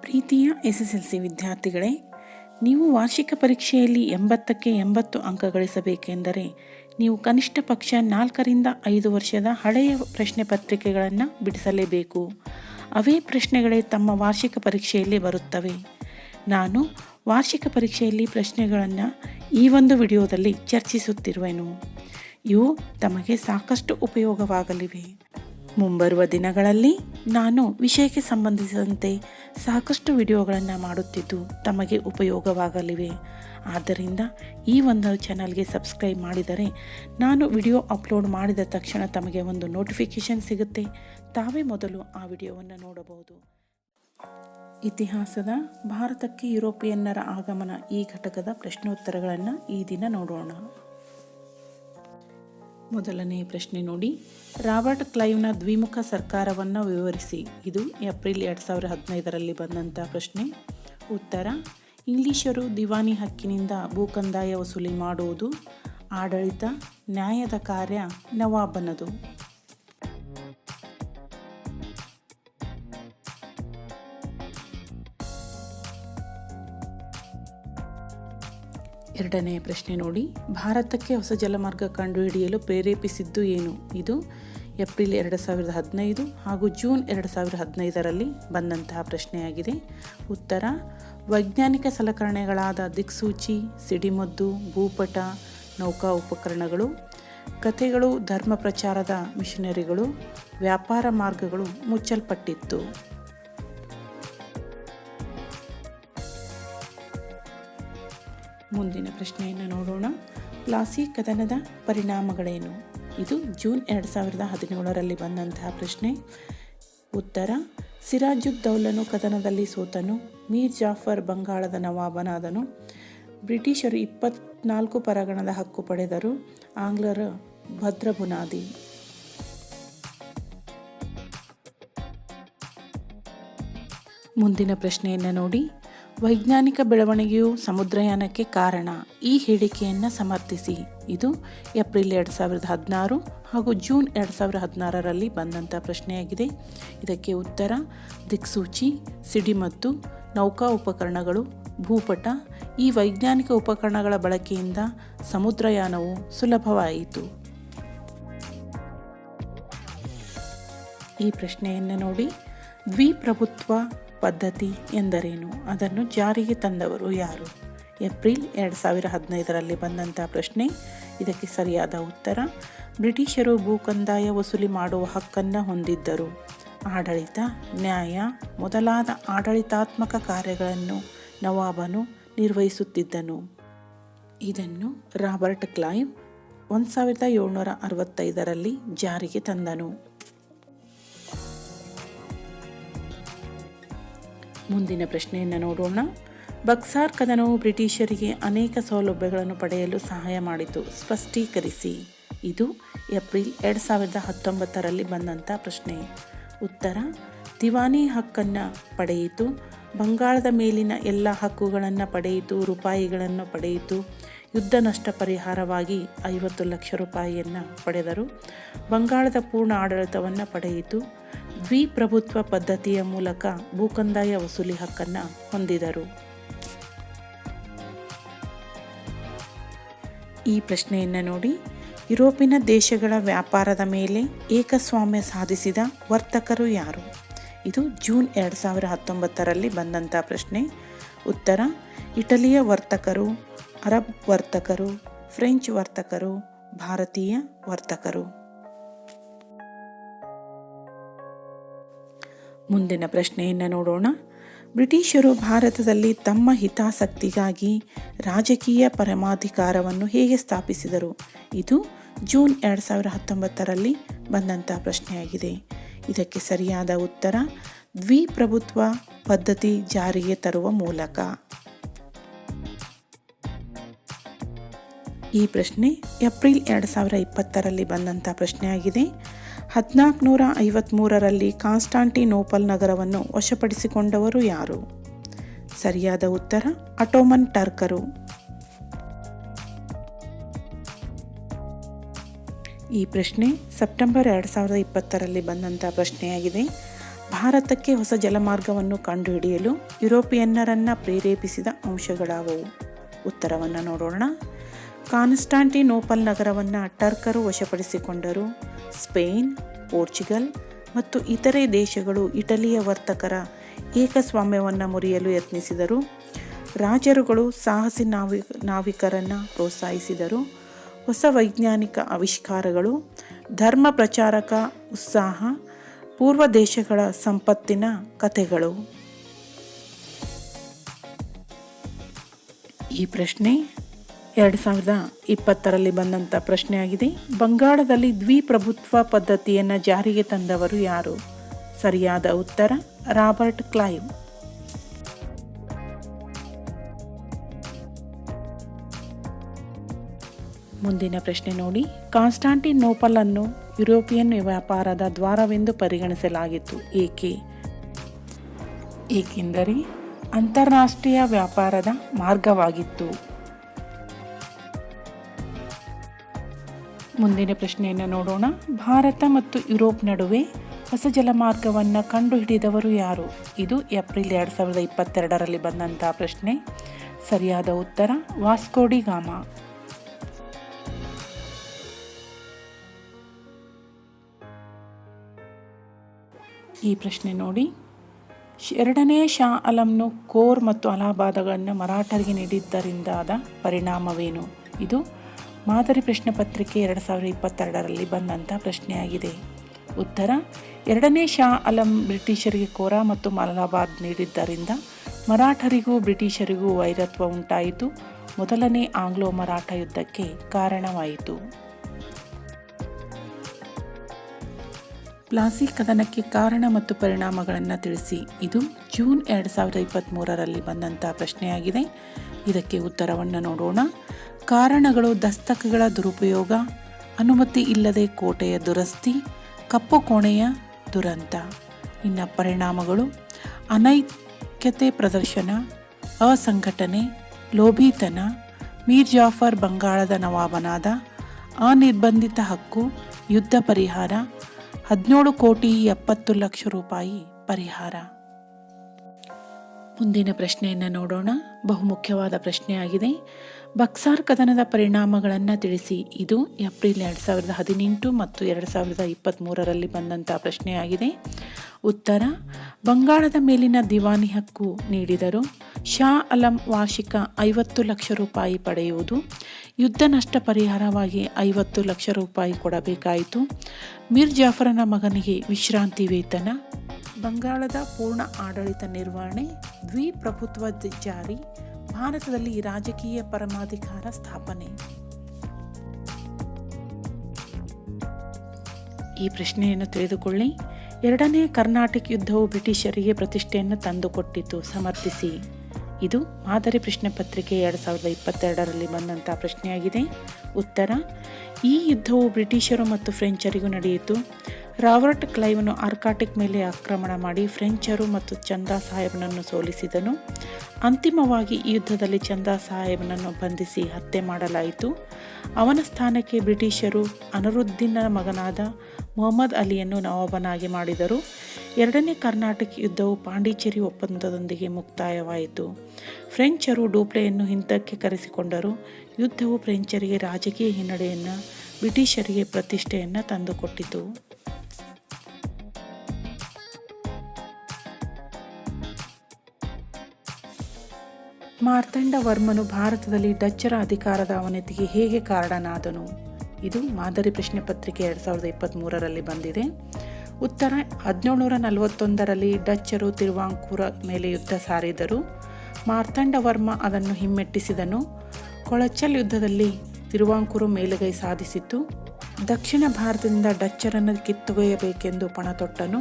ಪ್ರೀತಿಯ SSLC ವಿದ್ಯಾರ್ಥಿಗಳೇ, ನೀವು ವಾರ್ಷಿಕ ಪರೀಕ್ಷೆಯಲ್ಲಿ 80ಕ್ಕೆ 80 ಅಂಕ ಗಳಿಸಬೇಕೆಂದರೆ ನೀವು ಕನಿಷ್ಠ ಪಕ್ಷ 4ರಿಂದ 5 ವರ್ಷದ ಹಳೆಯ ಪ್ರಶ್ನೆ ಪತ್ರಿಕೆಗಳನ್ನು ಬಿಡಿಸಲೇಬೇಕು. ಅವೇ ಪ್ರಶ್ನೆಗಳೇ ತಮ್ಮ ವಾರ್ಷಿಕ ಪರೀಕ್ಷೆಯಲ್ಲಿ ಬರುತ್ತವೆ. ನಾನು ವಾರ್ಷಿಕ ಪರೀಕ್ಷೆಯಲ್ಲಿ ಪ್ರಶ್ನೆಗಳನ್ನು ಈ ಒಂದು ವಿಡಿಯೋದಲ್ಲಿ ಚರ್ಚಿಸುತ್ತಿರುವೆನು. ಇವು ತಮಗೆ ಸಾಕಷ್ಟು ಉಪಯೋಗವಾಗಲಿವೆ. ಮುಂಬರುವ ದಿನಗಳಲ್ಲಿ ನಾನು ವಿಷಯಕ್ಕೆ ಸಂಬಂಧಿಸಿದಂತೆ ಸಾಕಷ್ಟು ವಿಡಿಯೋಗಳನ್ನು ಮಾಡುತ್ತಿದ್ದು ತಮಗೆ ಉಪಯೋಗವಾಗಲಿವೆ. ಆದ್ದರಿಂದ ಈ ಒಂದು ಚಾನಲ್ಗೆ ಸಬ್ಸ್ಕ್ರೈಬ್ ಮಾಡಿದರೆ ನಾನು ವಿಡಿಯೋ ಅಪ್ಲೋಡ್ ಮಾಡಿದ ತಕ್ಷಣ ತಮಗೆ ಒಂದು ನೋಟಿಫಿಕೇಷನ್ ಸಿಗುತ್ತೆ. ತಾವೇ ಮೊದಲು ಆ ವಿಡಿಯೋವನ್ನು ನೋಡಬಹುದು. ಇತಿಹಾಸದ ಭಾರತಕ್ಕೆ ಯುರೋಪಿಯನ್ನರ ಆಗಮನ ಈ ಘಟಕದ ಪ್ರಶ್ನೋತ್ತರಗಳನ್ನು ಈ ದಿನ ನೋಡೋಣ. ಮೊದಲನೇ ಪ್ರಶ್ನೆ ನೋಡಿ. ರಾಬರ್ಟ್ ಕ್ಲೈವ್ನ ದ್ವಿಮುಖ ಸರ್ಕಾರವನ್ನು ವಿವರಿಸಿ. ಇದು ಏಪ್ರಿಲ್ 2015ರಲ್ಲಿ ಬಂದಂಥ ಪ್ರಶ್ನೆ. ಉತ್ತರ: ಇಂಗ್ಲಿಷರು ದಿವಾನಿ ಹಕ್ಕಿನಿಂದ ಭೂಕಂದಾಯ ವಸೂಲಿ ಮಾಡುವುದು. ಆಡಳಿತ, ನ್ಯಾಯದ ಕಾರ್ಯ ನವಾಬನದು. ಎರಡನೇ ಪ್ರಶ್ನೆ ನೋಡಿ. ಭಾರತಕ್ಕೆ ಹೊಸ ಜಲಮಾರ್ಗ ಕಂಡುಹಿಡಿಯಲು ಪ್ರೇರೇಪಿಸಿದ್ದು ಏನು? ಇದು ಏಪ್ರಿಲ್ 2015 ಹಾಗೂ ಜೂನ್ 2015ರಲ್ಲಿ ಬಂದಂತಹ ಪ್ರಶ್ನೆಯಾಗಿದೆ. ಉತ್ತರ: ವೈಜ್ಞಾನಿಕ ಸಲಕರಣೆಗಳಾದ ದಿಕ್ಸೂಚಿ, ಸಿಡಿಮದ್ದು, ಭೂಪಟ, ನೌಕಾ ಉಪಕರಣಗಳು, ಕಥೆಗಳು, ಧರ್ಮ ಪ್ರಚಾರದ ಮಿಷನರಿಗಳು, ವ್ಯಾಪಾರ ಮಾರ್ಗಗಳು ಮುಚ್ಚಲ್ಪಟ್ಟಿತ್ತು. ಮುಂದಿನ ಪ್ರಶ್ನೆಯನ್ನು ನೋಡೋಣ. ಪ್ಲಾಸಿ ಕದನದ ಪರಿಣಾಮಗಳೇನು? ಇದು ಜೂನ್ 2017ರಲ್ಲಿ ಬಂದಂತಹ ಪ್ರಶ್ನೆ. ಉತ್ತರ: ಸಿರಾಜುದ್ದೌಲನು ಕದನದಲ್ಲಿ ಸೋತನು. ಮೀರ್ ಜಾಫರ್ ಬಂಗಾಳದ ನವಾಬನಾದನು. ಬ್ರಿಟಿಷರು 24 ಪರಗಣದ ಹಕ್ಕು ಪಡೆದರು. ಆಂಗ್ಲರ ಭದ್ರ ಬುನಾದಿ. ಮುಂದಿನ ಪ್ರಶ್ನೆಯನ್ನು ನೋಡಿ. ವೈಜ್ಞಾನಿಕ ಬೆಳವಣಿಗೆಯು ಸಮುದ್ರಯಾನಕ್ಕೆ ಕಾರಣ. ಈ ಹೇಳಿಕೆಯನ್ನು ಸಮರ್ಥಿಸಿ. ಇದು ಏಪ್ರಿಲ್ 2016 ಹಾಗೂ ಜೂನ್ 2016ರಲ್ಲಿ ಬಂದಂಥ ಪ್ರಶ್ನೆಯಾಗಿದೆ. ಇದಕ್ಕೆ ಉತ್ತರ: ದಿಕ್ಸೂಚಿ, ಸಿಡಿಮದ್ದು, ನೌಕಾ ಉಪಕರಣಗಳು, ಭೂಪಟ. ಈ ವೈಜ್ಞಾನಿಕ ಉಪಕರಣಗಳ ಬಳಕೆಯಿಂದ ಸಮುದ್ರಯಾನವು ಸುಲಭವಾಯಿತು. ಈ ಪ್ರಶ್ನೆಯನ್ನು ನೋಡಿ. ದ್ವಿಪ್ರಭುತ್ವ ಪದ್ಧತಿ ಎಂದರೇನು? ಅದನ್ನು ಜಾರಿಗೆ ತಂದವರು ಯಾರು? ಏಪ್ರಿಲ್ 2015ರಲ್ಲಿ ಬಂದಂಥ ಪ್ರಶ್ನೆ. ಇದಕ್ಕೆ ಸರಿಯಾದ ಉತ್ತರ: ಬ್ರಿಟಿಷರು ಭೂಕಂದಾಯ ವಸೂಲಿ ಮಾಡುವ ಹಕ್ಕನ್ನು ಹೊಂದಿದ್ದರು. ಆಡಳಿತ, ನ್ಯಾಯ ಮೊದಲಾದ ಆಡಳಿತಾತ್ಮಕ ಕಾರ್ಯಗಳನ್ನು ನವಾಬನು ನಿರ್ವಹಿಸುತ್ತಿದ್ದನು. ಇದನ್ನು ರಾಬರ್ಟ್ ಕ್ಲೈವ್ 1765ರಲ್ಲಿ ಜಾರಿಗೆ ತಂದನು. ಮುಂದಿನ ಪ್ರಶ್ನೆಯನ್ನು ನೋಡೋಣ. ಬಕ್ಸಾರ್ ಕದನವು ಬ್ರಿಟಿಷರಿಗೆ ಅನೇಕ ಸೌಲಭ್ಯಗಳನ್ನು ಪಡೆಯಲು ಸಹಾಯ ಮಾಡಿತು. ಸ್ಪಷ್ಟೀಕರಿಸಿ. ಇದು ಏಪ್ರಿಲ್ 2019ರಲ್ಲಿ ಬಂದಂಥ ಪ್ರಶ್ನೆ. ಉತ್ತರ: ದಿವಾನಿ ಹಕ್ಕನ್ನು ಪಡೆಯಿತು. ಬಂಗಾಳದ ಮೇಲಿನ ಎಲ್ಲ ಹಕ್ಕುಗಳನ್ನು ಪಡೆಯಿತು. ರೂಪಾಯಿಗಳನ್ನು ಪಡೆಯಿತು. ಯುದ್ಧ ನಷ್ಟ ಪರಿಹಾರವಾಗಿ 50 ಲಕ್ಷ ರೂಪಾಯಿಯನ್ನು ಪಡೆದರು. ಬಂಗಾಳದ ಪೂರ್ಣ ಆಡಳಿತವನ್ನು ಪಡೆಯಿತು. ದ್ವಿಪ್ರಭುತ್ವ ಪದ್ಧತಿಯ ಮೂಲಕ ಭೂಕಂದಾಯ ವಸೂಲಿ ಹಕ್ಕನ್ನು ಹೊಂದಿದರು. ಈ ಪ್ರಶ್ನೆಯನ್ನು ನೋಡಿ. ಯುರೋಪಿನ ದೇಶಗಳ ವ್ಯಾಪಾರದ ಮೇಲೆ ಏಕಸ್ವಾಮ್ಯ ಸಾಧಿಸಿದ ವರ್ತಕರು ಯಾರು? ಇದು ಜೂನ್ 2019ರಲ್ಲಿ ಬಂದಂಥ ಪ್ರಶ್ನೆ. ಉತ್ತರ: ಇಟಲಿಯ ವರ್ತಕರು, ಅರಬ್ ವರ್ತಕರು, ಫ್ರೆಂಚ್ ವರ್ತಕರು, ಭಾರತೀಯ ವರ್ತಕರು. ಮುಂದಿನ ಪ್ರಶ್ನೆಯನ್ನು ನೋಡೋಣ. ಬ್ರಿಟಿಷರು ಭಾರತದಲ್ಲಿ ತಮ್ಮ ಹಿತಾಸಕ್ತಿಗಾಗಿ ರಾಜಕೀಯ ಪರಮಾಧಿಕಾರವನ್ನು ಹೇಗೆ ಸ್ಥಾಪಿಸಿದರು? ಇದು ಜೂನ್ 2019ರಲ್ಲಿ ಬಂದಂಥ ಪ್ರಶ್ನೆಯಾಗಿದೆ. ಇದಕ್ಕೆ ಸರಿಯಾದ ಉತ್ತರ: ದ್ವಿಪ್ರಭುತ್ವ ಪದ್ಧತಿ ಜಾರಿಗೆ ತರುವ ಮೂಲಕ. ಈ ಪ್ರಶ್ನೆ ಏಪ್ರಿಲ್ 2020ರಲ್ಲಿ ಬಂದಂಥ ಪ್ರಶ್ನೆಯಾಗಿದೆ. 1453ರಲ್ಲಿ ಕಾನ್ಸ್ಟಾಂಟಿನೋಪಲ್ ನಗರವನ್ನು ವಶಪಡಿಸಿಕೊಂಡವರು ಯಾರು? ಸರಿಯಾದ ಉತ್ತರ: ಅಟೋಮನ್ ಟರ್ಕರು. ಈ ಪ್ರಶ್ನೆ ಸೆಪ್ಟೆಂಬರ್ 2020ರಲ್ಲಿ ಬಂದಂಥ ಪ್ರಶ್ನೆಯಾಗಿದೆ. ಭಾರತಕ್ಕೆ ಹೊಸ ಜಲಮಾರ್ಗವನ್ನು ಕಂಡುಹಿಡಿಯಲು ಯುರೋಪಿಯನ್ನರನ್ನು ಪ್ರೇರೇಪಿಸಿದ ಅಂಶಗಳಾವವು? ಉತ್ತರವನ್ನು ನೋಡೋಣ. ಕಾನ್ಸ್ಟಾಂಟಿನೋಪಲ್ ನಗರವನ್ನು ಟರ್ಕರು ವಶಪಡಿಸಿಕೊಂಡರು. ಸ್ಪೇನ್, ಪೋರ್ಚುಗಲ್ ಮತ್ತು ಇತರೆ ದೇಶಗಳು ಇಟಲಿಯ ವರ್ತಕರ ಏಕಸ್ವಾಮ್ಯವನ್ನು ಮುರಿಯಲು ಯತ್ನಿಸಿದರು. ರಾಜರುಗಳು ಸಾಹಸಿ ನಾವಿಕರನ್ನು ಪ್ರೋತ್ಸಾಹಿಸಿದರು. ಹೊಸ ವೈಜ್ಞಾನಿಕ ಆವಿಷ್ಕಾರಗಳು, ಧರ್ಮ ಪ್ರಚಾರಕ ಉತ್ಸಾಹ, ಪೂರ್ವ ದೇಶಗಳ ಸಂಪತ್ತಿನ ಕಥೆಗಳು. ಈ ಪ್ರಶ್ನೆ 2020ರಲ್ಲಿ ಬಂದಂಥ ಪ್ರಶ್ನೆಯಾಗಿದೆ. ಬಂಗಾಳದಲ್ಲಿ ದ್ವಿಪ್ರಭುತ್ವ ಪದ್ಧತಿಯನ್ನು ಜಾರಿಗೆ ತಂದವರು ಯಾರು? ಸರಿಯಾದ ಉತ್ತರ ರಾಬರ್ಟ್ ಕ್ಲೈವ್. ಮುಂದಿನ ಪ್ರಶ್ನೆ ನೋಡಿ. ಕಾನ್ಸ್ಟಾಂಟಿನೋಪಲ್ ಅನ್ನು ಯುರೋಪಿಯನ್ ವ್ಯಾಪಾರದ ದ್ವಾರವೆಂದು ಪರಿಗಣಿಸಲಾಗಿತ್ತು. ಏಕೆ? ಏಕೆಂದರೆ ಅಂತಾರಾಷ್ಟ್ರೀಯ ವ್ಯಾಪಾರದ ಮಾರ್ಗವಾಗಿತ್ತು. ಮುಂದಿನ ಪ್ರಶ್ನೆಯನ್ನು ನೋಡೋಣ. ಭಾರತ ಮತ್ತು ಯುರೋಪ್ ನಡುವೆ ಹೊಸ ಜಲಮಾರ್ಗವನ್ನು ಕಂಡುಹಿಡಿದವರು ಯಾರು? ಇದು ಏಪ್ರಿಲ್ 2022ರಲ್ಲಿ ಬಂದಂಥ ಪ್ರಶ್ನೆ. ಸರಿಯಾದ ಉತ್ತರ ವಾಸ್ಕೋ ಡಿ ಗಾಮ. ಈ ಪ್ರಶ್ನೆ ನೋಡಿ. ಎರಡನೇ ಶಾ ಆಲಂನು ಕೋರ್ ಮತ್ತು ಅಲಹಾಬಾದ್ಗಳನ್ನು ಮರಾಠರಿಗೆ ನೀಡಿದ್ದರಿಂದಾದ ಪರಿಣಾಮವೇನು? ಇದು ಮಾದರಿ ಪ್ರಶ್ನೆ ಪತ್ರಿಕೆ 2022ರಲ್ಲಿ ಬಂದಂಥ ಪ್ರಶ್ನೆಯಾಗಿದೆ. ಉತ್ತರ ಎರಡನೇ ಶಾ ಆಲಂ ಬ್ರಿಟಿಷರಿಗೆ ಕೋರಾ ಮತ್ತು ಅಲಹಾಬಾದ್ ನೀಡಿದ್ದರಿಂದ ಮರಾಠರಿಗೂ ಬ್ರಿಟಿಷರಿಗೂ ವೈರತ್ವ ಉಂಟಾಯಿತು. ಮೊದಲನೇ ಆಂಗ್ಲೋ ಮರಾಠ ಯುದ್ಧಕ್ಕೆ ಕಾರಣವಾಯಿತು. ಪ್ಲಾಸಿ ಕದನಕ್ಕೆ ಕಾರಣ ಮತ್ತು ಪರಿಣಾಮಗಳನ್ನು ತಿಳಿಸಿ. ಇದು ಜೂನ್ 2023ರಲ್ಲಿ ಬಂದಂಥ ಪ್ರಶ್ನೆಯಾಗಿದೆ. ಇದಕ್ಕೆ ಉತ್ತರವನ್ನು ನೋಡೋಣ. ಕಾರಣಗಳು: ದಸ್ತಕಗಳ ದುರುಪಯೋಗ, ಅನುಮತಿ ಇಲ್ಲದೆ ಕೋಟೆಯ ದುರಸ್ತಿ, ಕಪ್ಪು ಕೋಣೆಯ ದುರಂತ. ಇನ್ನು ಪರಿಣಾಮಗಳು: ಅನೈಕ್ಯತೆ ಪ್ರದರ್ಶನ, ಅಸಂಘಟನೆ, ಲೋಭಿತನ, ಮೀರ್ ಜಾಫರ್ ಬಂಗಾಳದ ನವಾಬನಾದ, ಅನಿರ್ಬಂಧಿತ ಹಕ್ಕು, ಯುದ್ಧ ಪರಿಹಾರ, 17,70,00,000 ಪರಿಹಾರ. ಮುಂದಿನ ಪ್ರಶ್ನೆಯನ್ನು ನೋಡೋಣ. ಬಹುಮುಖ್ಯವಾದ ಪ್ರಶ್ನೆಯಾಗಿದೆ. ಬಕ್ಸಾರ್ ಕದನದ ಪರಿಣಾಮಗಳನ್ನು ತಿಳಿಸಿ. ಇದು ಏಪ್ರಿಲ್ 2018 ಮತ್ತು 2023ರಲ್ಲಿ ಬಂದಂಥ ಪ್ರಶ್ನೆಯಾಗಿದೆ. ಉತ್ತರ ಬಂಗಾಳದ ಮೇಲಿನ ದಿವಾನಿ ಹಕ್ಕು ನೀಡಿದರು. ಶಾ ಆಲಂ ವಾರ್ಷಿಕ 50 ಲಕ್ಷ ರೂಪಾಯಿ ಪಡೆಯುವುದು. ಯುದ್ಧ ನಷ್ಟ ಪರಿಹಾರವಾಗಿ 50 ಲಕ್ಷ ರೂಪಾಯಿ ಕೊಡಬೇಕಾಯಿತು. ಮೀರ್ ಜಾಫರನ ಮಗನಿಗೆ ವಿಶ್ರಾಂತಿ ವೇತನ. ಬಂಗಾಳದ ಪೂರ್ಣ ಆಡಳಿತ ನಿರ್ವಹಣೆ. ದ್ವಿಪ್ರಭುತ್ವ ಜಾರಿ. ಭಾರತದಲ್ಲಿ ರಾಜಕೀಯ ಪರಮಾಧಿಕಾರ ಸ್ಥಾಪನೆ. ಈ ಪ್ರಶ್ನೆಯನ್ನು ತಿಳಿದುಕೊಳ್ಳಿ. ಎರಡನೇ ಕರ್ನಾಟಕ ಯುದ್ಧವು ಬ್ರಿಟಿಷರಿಗೆ ಪ್ರತಿಷ್ಠೆಯನ್ನು ತಂದುಕೊಟ್ಟಿತು. ಸಮರ್ಥಿಸಿ. ಇದು ಮಾದರಿ ಪ್ರಶ್ನೆ ಪತ್ರಿಕೆ 2022ರಲ್ಲಿ ಬಂದಂಥ ಪ್ರಶ್ನೆಯಾಗಿದೆ. ಉತ್ತರ ಈ ಯುದ್ಧವು ಬ್ರಿಟಿಷರು ಮತ್ತು ಫ್ರೆಂಚರಿಗೂ ನಡೆಯಿತು. ರಾಬರ್ಟ್ ಕ್ಲೈವ್ನು ಆರ್ಕಾಟಿಕ್ ಮೇಲೆ ಆಕ್ರಮಣ ಮಾಡಿ ಫ್ರೆಂಚರು ಮತ್ತು ಚಂದಾ ಸಾಹೇಬನನ್ನು ಸೋಲಿಸಿದನು. ಅಂತಿಮವಾಗಿ ಈ ಯುದ್ಧದಲ್ಲಿ ಚಂದಾ ಸಾಹೇಬನನ್ನು ಬಂಧಿಸಿ ಹತ್ಯೆ ಮಾಡಲಾಯಿತು. ಅವನ ಸ್ಥಾನಕ್ಕೆ ಬ್ರಿಟಿಷರು ಅನರುದ್ದೀನ್ನ ಮಗನಾದ ಮುಹಮ್ಮದ್ ಅಲಿಯನ್ನು ನವಾಬನಾಗಿ ಮಾಡಿದರು. ಎರಡನೇ ಕರ್ನಾಟಕ ಯುದ್ಧವು ಪಾಂಡಿಚೇರಿ ಒಪ್ಪಂದದೊಂದಿಗೆ ಮುಕ್ತಾಯವಾಯಿತು. ಫ್ರೆಂಚರು ಡೂಪ್ಲೆಯನ್ನು ಹಿಂದಕ್ಕೆ ಕರೆಸಿಕೊಂಡರು. ಯುದ್ಧವು ಫ್ರೆಂಚರಿಗೆ ರಾಜಕೀಯ ಹಿನ್ನಡೆಯನ್ನು, ಬ್ರಿಟಿಷರಿಗೆ ಪ್ರತಿಷ್ಠೆಯನ್ನು ತಂದುಕೊಟ್ಟಿತು. ಮಾರ್ತಾಂಡವರ್ಮನು ಭಾರತದಲ್ಲಿ ಡಚ್ಚರ ಅಧಿಕಾರದ ಅವನತಿಗೆ ಹೇಗೆ ಕಾರಣನಾದನು? ಇದು ಮಾದರಿ ಪ್ರಶ್ನೆ ಪತ್ರಿಕೆ 2023ರಲ್ಲಿ ಬಂದಿದೆ. ಉತ್ತರ 1741ರಲ್ಲಿ ಡಚ್ಚರು ತಿರುವಾಂಕೂರ ಮೇಲೆ ಯುದ್ಧ ಸಾರಿದರು. ಮಾರ್ತಾಂಡವರ್ಮ ಅದನ್ನು ಹಿಮ್ಮೆಟ್ಟಿಸಿದನು. ಕೊಳಚಲ್ ಯುದ್ಧದಲ್ಲಿ ತಿರುವಾಂಕೂರು ಮೇಲುಗೈ ಸಾಧಿಸಿತು. ದಕ್ಷಿಣ ಭಾರತದಿಂದ ಡಚ್ಚರನ್ನು ಕಿತ್ತೊಗೆಯಬೇಕೆಂದು ಪಣತೊಟ್ಟನು.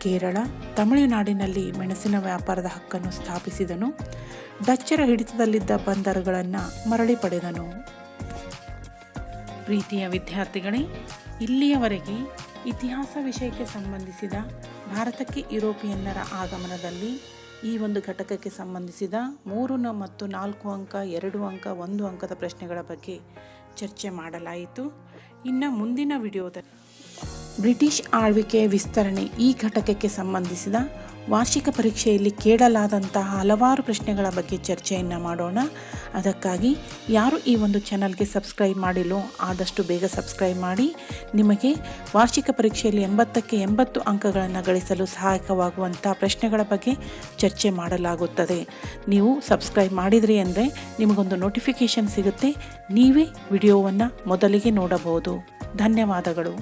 ಕೇರಳ, ತಮಿಳುನಾಡಿನಲ್ಲಿ ಮೆಣಸಿನ ವ್ಯಾಪಾರದ ಹಕ್ಕನ್ನು ಸ್ಥಾಪಿಸಿದನು. ಡಚ್ಚರ ಹಿಡಿತದಲ್ಲಿದ್ದ ಬಂದರುಗಳನ್ನು ಮರಳಿ ಪಡೆದನು. ಪ್ರೀತಿಯ ವಿದ್ಯಾರ್ಥಿಗಳೇ, ಇಲ್ಲಿಯವರೆಗೆ ಇತಿಹಾಸ ವಿಷಯಕ್ಕೆ ಸಂಬಂಧಿಸಿದ ಭಾರತಕ್ಕೆ ಯುರೋಪಿಯನ್ನರ ಆಗಮನದಲ್ಲಿ ಈ ಒಂದು ಘಟಕಕ್ಕೆ ಸಂಬಂಧಿಸಿದ 3 ಮತ್ತು 4 ಅಂಕ, 2 ಅಂಕ, 1 ಅಂಕದ ಪ್ರಶ್ನೆಗಳ ಬಗ್ಗೆ ಚರ್ಚೆ ಮಾಡಲಾಯಿತು. ಇನ್ನು ಮುಂದಿನ ವಿಡಿಯೋದಲ್ಲಿ ಬ್ರಿಟಿಷ್ ಆಳ್ವಿಕೆಯ ವಿಸ್ತರಣೆ ಈ ಘಟಕಕ್ಕೆ ಸಂಬಂಧಿಸಿದ ವಾರ್ಷಿಕ ಪರೀಕ್ಷೆಯಲ್ಲಿ ಕೇಳಲಾದಂತಹ ಹಲವಾರು ಪ್ರಶ್ನೆಗಳ ಬಗ್ಗೆ ಚರ್ಚೆಯನ್ನು ಮಾಡೋಣ. ಅದಕ್ಕಾಗಿ ಯಾರು ಈ ಒಂದು ಚಾನಲ್ಗೆ ಸಬ್ಸ್ಕ್ರೈಬ್ ಮಾಡಿಲ್ಲೋ ಆದಷ್ಟು ಬೇಗ ಸಬ್ಸ್ಕ್ರೈಬ್ ಮಾಡಿ. ನಿಮಗೆ ವಾರ್ಷಿಕ ಪರೀಕ್ಷೆಯಲ್ಲಿ 80ಕ್ಕೆ 80 ಅಂಕಗಳನ್ನು ಗಳಿಸಲು ಸಹಾಯಕವಾಗುವಂಥ ಪ್ರಶ್ನೆಗಳ ಬಗ್ಗೆ ಚರ್ಚೆ ಮಾಡಲಾಗುತ್ತದೆ. ನೀವು ಸಬ್ಸ್ಕ್ರೈಬ್ ಮಾಡಿದ್ರಿ ಅಂದರೆ ನಿಮಗೊಂದು ನೋಟಿಫಿಕೇಷನ್ ಸಿಗುತ್ತೆ, ನೀವೇ ವಿಡಿಯೋವನ್ನು ಮೊದಲಿಗೆ ನೋಡಬಹುದು. ಧನ್ಯವಾದಗಳು.